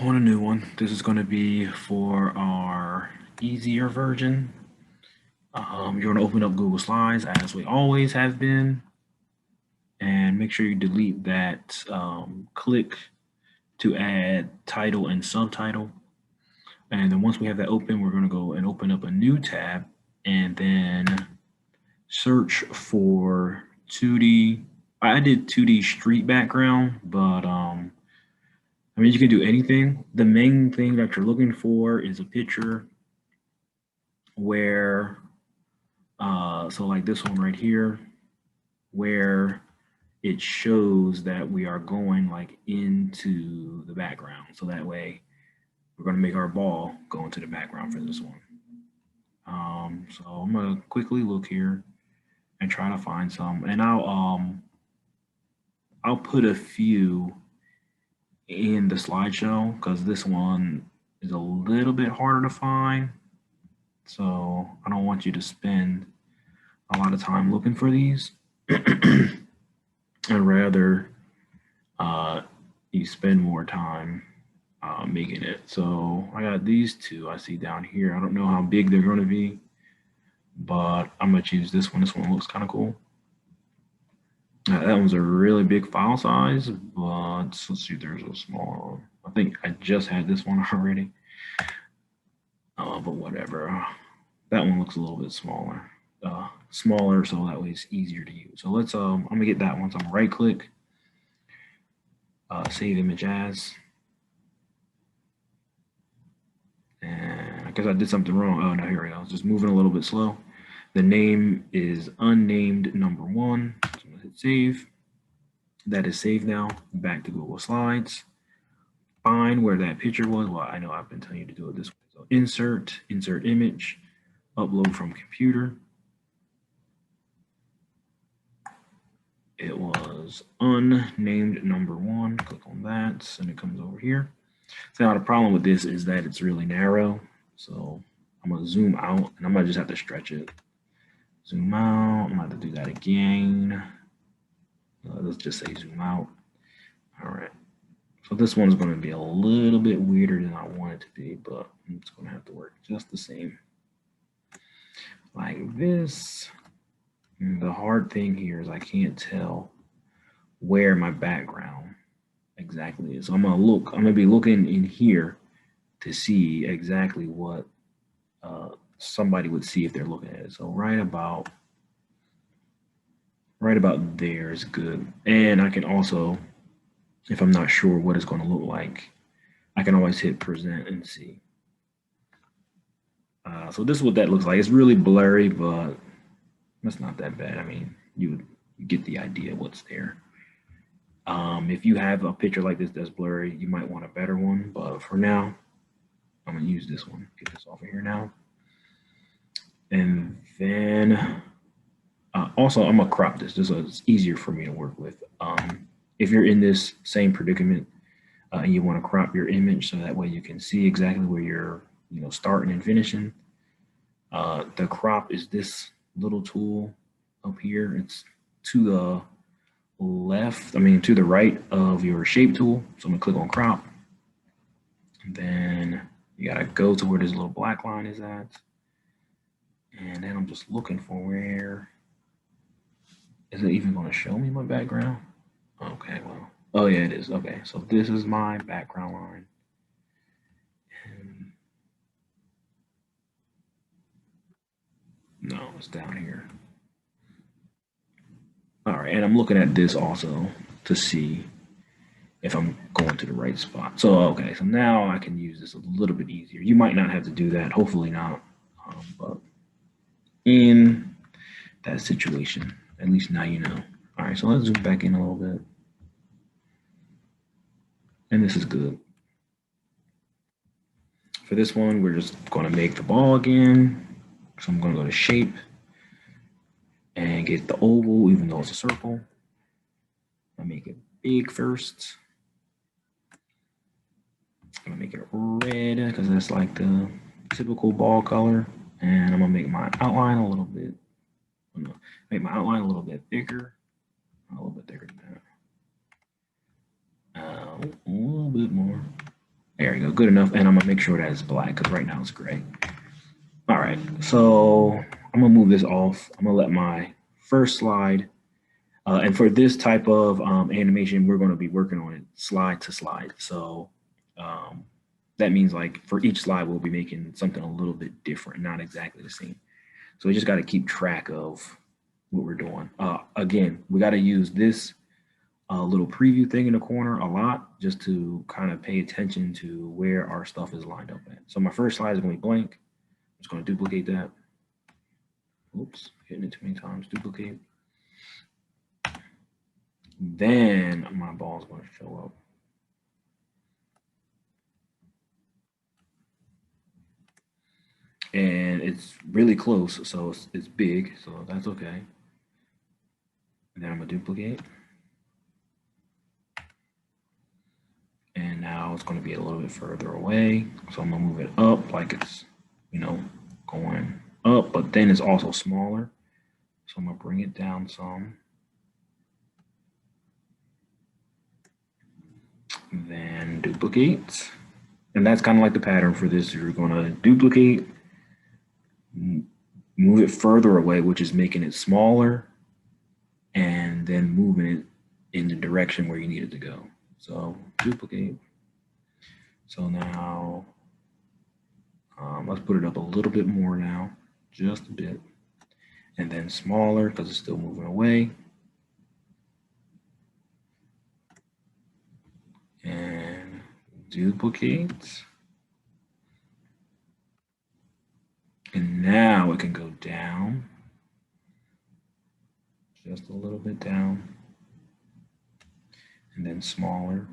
on a new one. This is going to be for our easier version. You're going to open up Google Slides as we always have been, and make sure you delete that click to add title and subtitle. And then once we have that open, we're going to go and open up a new tab and then search for 2D. I did 2D street background, but I mean, you can do anything. The main thing that you're looking for is a picture where, so like this one right here, where it shows that we are going like into the background. So that way we're going to make our ball go into the background for this one. So I'm going to quickly look here and try to find some, and I'll put a few in the slideshow because this one is a little bit harder to find. So I don't want you to spend a lot of time looking for these. I'd rather you spend more time making it. So I got these two I see down here. I don't know how big they're going to be, but I'm going to choose this one. This one looks kind of cool. That one's a really big file size, but let's see if there's a smaller one. I think I just had this one already, but whatever. That one looks a little bit smaller. So that way it's easier to use. So let's, I'm gonna get that one. So I'm gonna right click, save image as, and I guess I did something wrong. Oh no, here we go. It's just moving a little bit slow. The name is unnamed number 1. So I'm gonna hit save. That is saved now. Back to Google Slides. Find where that picture was. Well, I know I've been telling you to do it this way. So insert image, upload from computer. It was unnamed number 1. Click on that, and it comes over here. So now the problem with this is that it's really narrow. So I'm gonna zoom out, and I'm gonna just have to stretch it. Zoom out. I'm gonna have to do that again. Let's just say zoom out. All right. So this one's going to be a little bit weirder than I want it to be, but it's going to have to work just the same. Like this. And the hard thing here is I can't tell where my background exactly is. So I'm going to be looking in here to see exactly what somebody would see if they're looking at it. So right about there is good. And I can also, if I'm not sure what it's going to look like, I can always hit present and see. So this is what that looks like. It's really blurry, but that's not that bad. I mean, you get the idea of what's there. If you have a picture like this that's blurry, you might want a better one. But for now, I'm going to use this one. Get this off of here now. And then also, I'm going to crop this just so it's easier for me to work with. If you're in this same predicament and you want to crop your image so that way you can see exactly where you're starting and finishing, the crop is this little tool up here. It's to the to the right of your shape tool. So I'm gonna click on crop. And then you gotta go to where this little black line is at. And then I'm just looking for where, is it even gonna show me my background? Okay, well, oh yeah, it is. Okay, so this is my background line. And no, it's down here. All right, and I'm looking at this also to see if I'm going to the right spot. So, okay, so now I can use this a little bit easier. You might not have to do that, hopefully not, but in that situation, at least now you know. All right, so let's zoom back in a little bit. And this is good. For this one, we're just gonna make the ball again. So I'm gonna go to shape and get the oval, even though it's a circle. I make it big first. I'm gonna make it red because that's like the typical ball color. And I'm gonna make my outline a little bit, make my outline a little bit thicker, than that. A little bit more. There you go, good enough. And I'm gonna make sure that it's black because right now it's gray. All right, so I'm gonna move this off. I'm gonna let my first slide. And for this type of animation, we're gonna be working on it slide to slide. So um, that means like for each slide, we'll be making something a little bit different, not exactly the same. So we just got to keep track of what we're doing. Again, we got to use this little preview thing in the corner a lot just to kind of pay attention to where our stuff is lined up at. So my first slide is going to be blank. I'm just going to duplicate that. Oops, hitting it too many times. Duplicate. Then my ball is going to show up. And it's really close, so it's big, so that's okay. And then I'm going to duplicate. And now it's going to be a little bit further away. So I'm going to move it up like it's, you know, going up, but then it's also smaller. So I'm going to bring it down some. Then duplicate. And that's kind of like the pattern for this. You're going to duplicate, move it further away, which is making it smaller, and then moving it in the direction where you need it to go. So duplicate. So now let's put it up a little bit more now, just a bit. And then smaller because it's still moving away. And duplicate. And now it can go down, just a little bit down, and then smaller.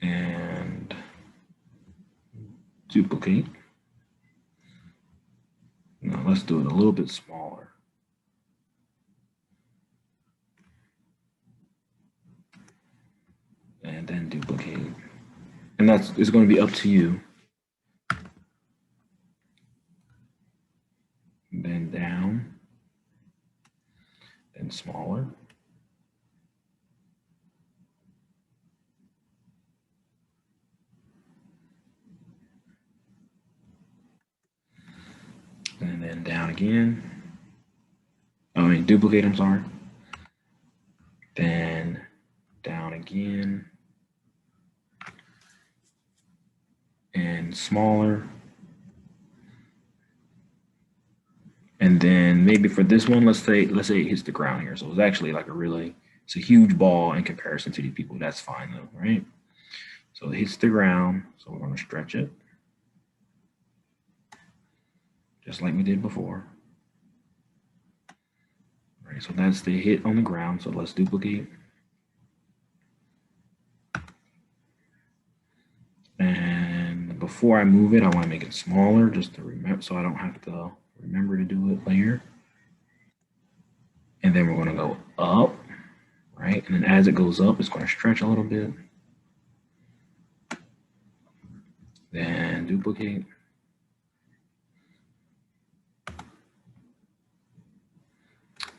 And duplicate. Now let's do it a little bit smaller. And then duplicate. And that's it's going to be up to you. Then down, then smaller. And then down again. I mean, duplicate, I'm sorry. Then down again. And smaller. And then maybe for this one, let's say it hits the ground here. So it's actually like it's a huge ball in comparison to these people. That's fine though, right? So it hits the ground. So we're going to stretch it. Just like we did before. All right, so that's the hit on the ground. So let's duplicate. And before I move it, I want to make it smaller just to remember, so I don't have to remember to do it later. And then we're going to go up, right? And then as it goes up, it's going to stretch a little bit. Then duplicate.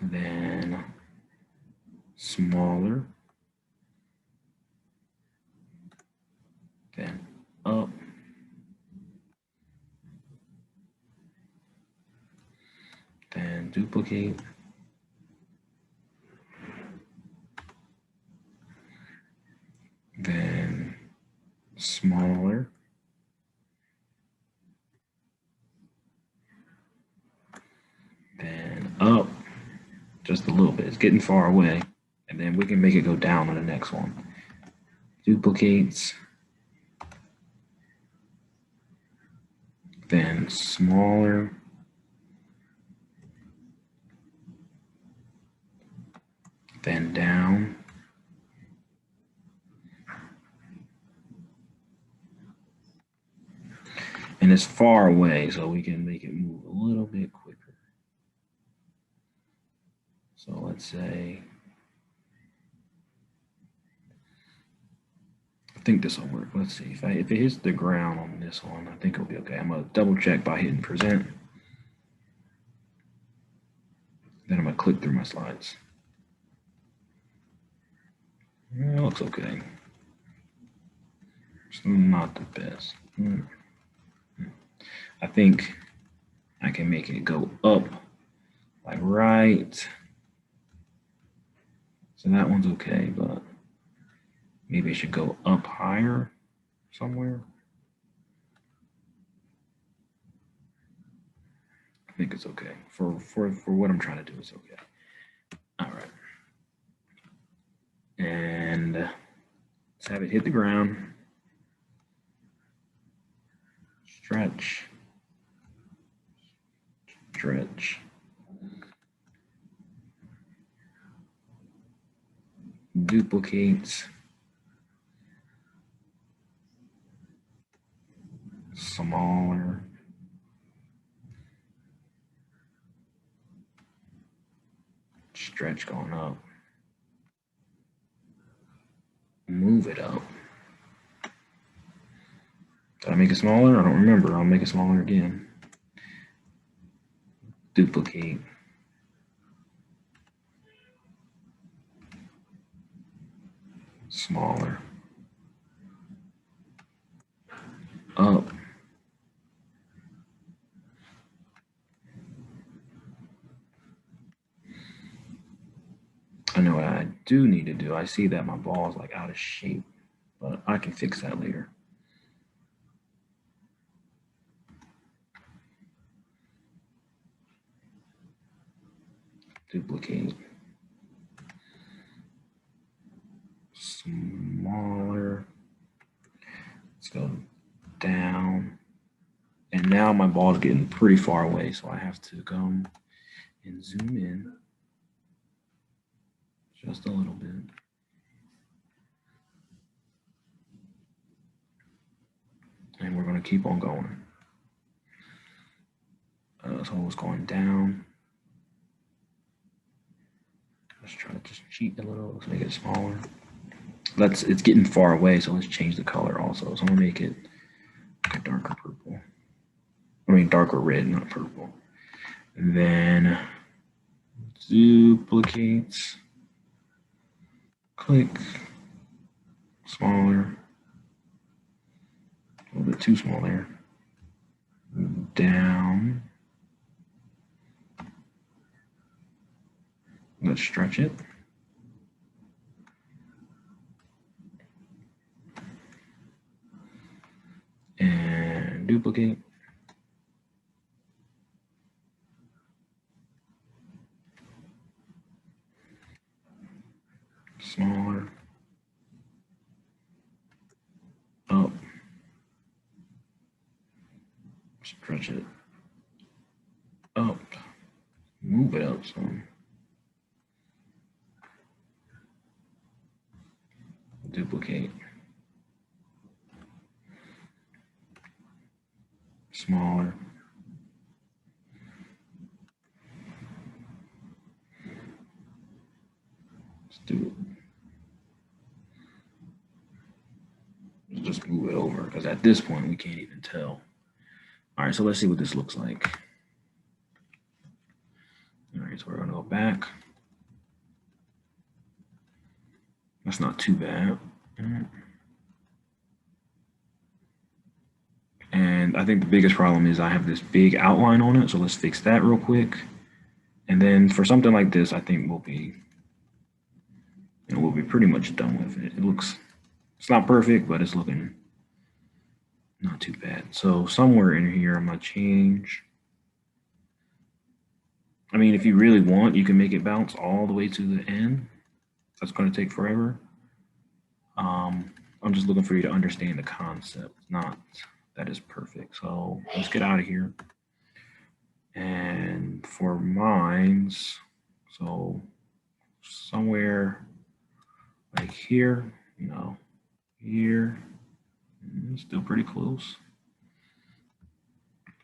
Then smaller. Then up. Then duplicate. Then smaller. Then up just a little bit. It's getting far away. And then we can make it go down on the next one. Duplicates. Then smaller. Then down. And it's far away, so we can make it move a little bit quicker. So let's say, I think this will work. Let's see, if it hits the ground on this one, I think it'll be okay. I'm gonna double check by hitting present. Then I'm gonna click through my slides. It looks okay. It's not the best. I think I can make it go up like right. So that one's okay, but maybe it should go up higher somewhere. I think it's okay. For what I'm trying to do, it's okay. All right. And let's have it hit the ground. Stretch. Stretch. Duplicate. Smaller. Stretch going up. Move it up. Did I make it smaller? I don't remember. I'll make it smaller again. Duplicate. Smaller. Up. I know what I do need to do. I see that my ball is like out of shape, but I can fix that later. Duplicate. Smaller. Let's go down. And now my ball is getting pretty far away, so I have to come and zoom in just a little bit. And we're going to keep on going. So it's going down. Let's try to just cheat a little. Let's make it smaller. It's getting far away, so let's change the color also. So I'm going to make it like a darker purple. I mean darker red, not purple. And then duplicate. Click. Smaller. A little bit too small there. Down. Let's stretch it. And duplicate. Smaller. Up. Stretch it. Up. Move it up some. Duplicate. Smaller. Let's do it. Let's just move it over because at this point we can't even tell. All right, so let's see what this looks like. All right, so we're gonna go back. That's not too bad. And I think the biggest problem is I have this big outline on it. So let's fix that real quick. And then for something like this, I think we'll be pretty much done with it. It's not perfect, but it's looking not too bad. So somewhere in here, I'm gonna change. I mean, if you really want, you can make it bounce all the way to the end. That's gonna take forever. I'm just looking for you to understand the concept, not that is perfect. So let's get out of here. And for mines, so somewhere like here, here, still pretty close.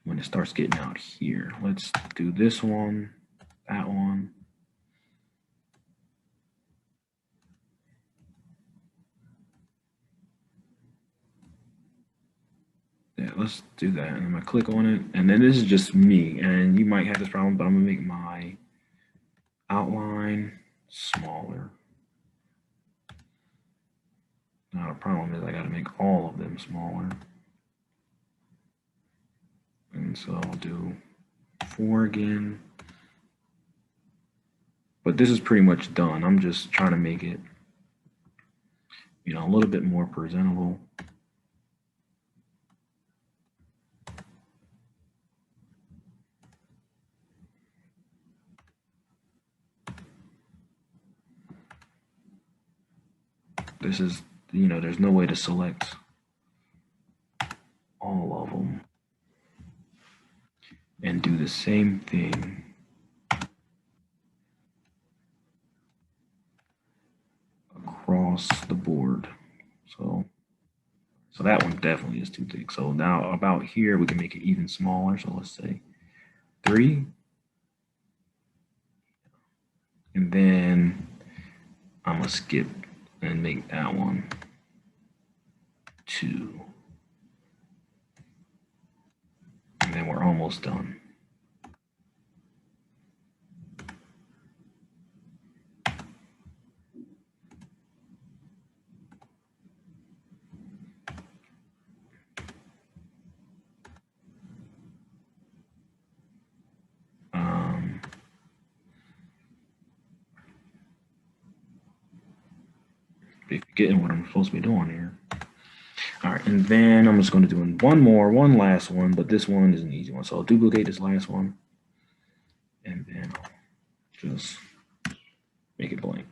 When it starts getting out here, let's do this one, that one. Yeah, let's do that. And I'm gonna click on it. And then this is just me. And you might have this problem, but I'm gonna make my outline smaller. problem is I got to make all of them smaller. And so I'll do 4 again. But this is pretty much done. I'm just trying to make it, you know, a little bit more presentable. This is, you know, there's no way to select all of them and do the same thing across the board. So that one definitely is too thick. So now about here, we can make it even smaller. So let's say 3. And then I'm gonna skip and make that one 2. And then we're almost done. If you're getting what I'm supposed to be doing here. All right, and then I'm just going to do one last one, but this one is an easy one. So I'll duplicate this last one, and then I'll just make it blank.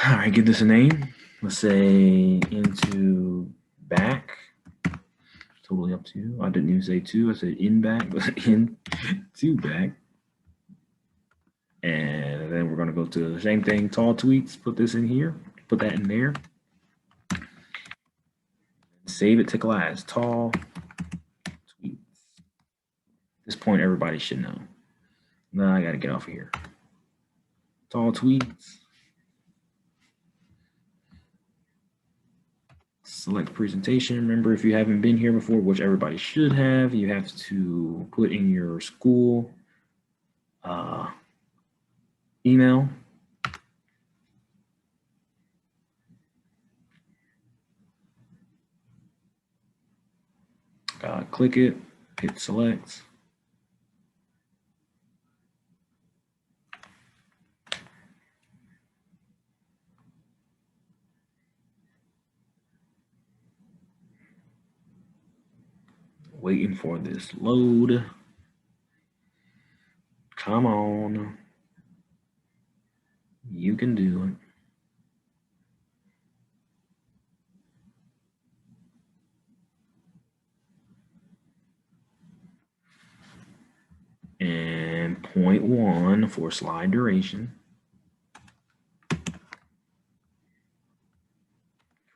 All right, give this a name. Let's say into back. Totally up to you. I didn't even say to. I said in back, but in to back. And then we're going to go to the same thing, tall tweets. Put this in here. Put that in there. Save it to class, tall tweets. At this point, everybody should know. Now I got to get off of here. Tall tweets. Select presentation. Remember, if you haven't been here before, which everybody should have, you have to put in your school email. Click it, hit select. Waiting for this load. Come on. You can do it. And 0.1 for slide duration.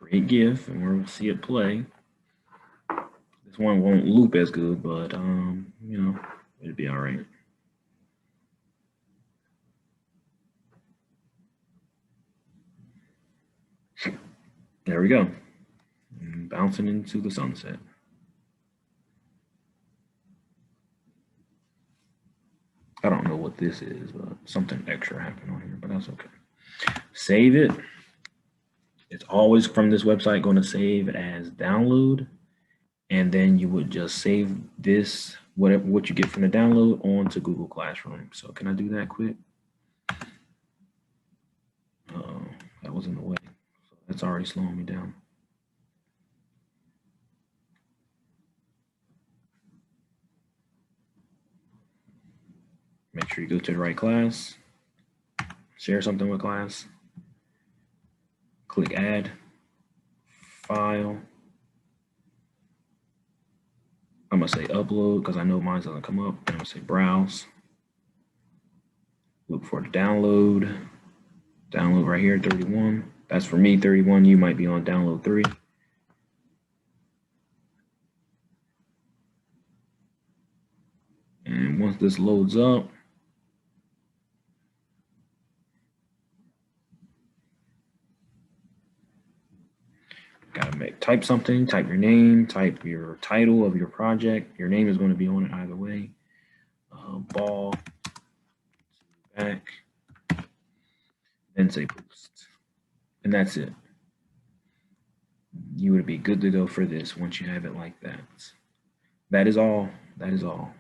Create GIF, and we'll see it play. This one won't loop as good, but you know, it'll be all right. There we go. And bouncing into the sunset. I don't know what this is, but something extra happened on here, but that's okay. Save it. It's always from this website going to save as download, and then you would just save this, what you get from the download, onto Google Classroom. So can I do that quick? That was in the way. So that's already slowing me down. Make sure you go to the right class, share something with class, click add, file. I'm gonna say upload because I know mine doesn't come up. And I'm gonna say browse. Look for the download. Download right here, 31. That's for me, 31. You might be on download 3. And once this loads up, gotta type something, type your name, type your title of your project. Your name is going to be on it either way. Ball back, then say post, and that's it. you would be good to go for this once you have it like that. That is all. That is all.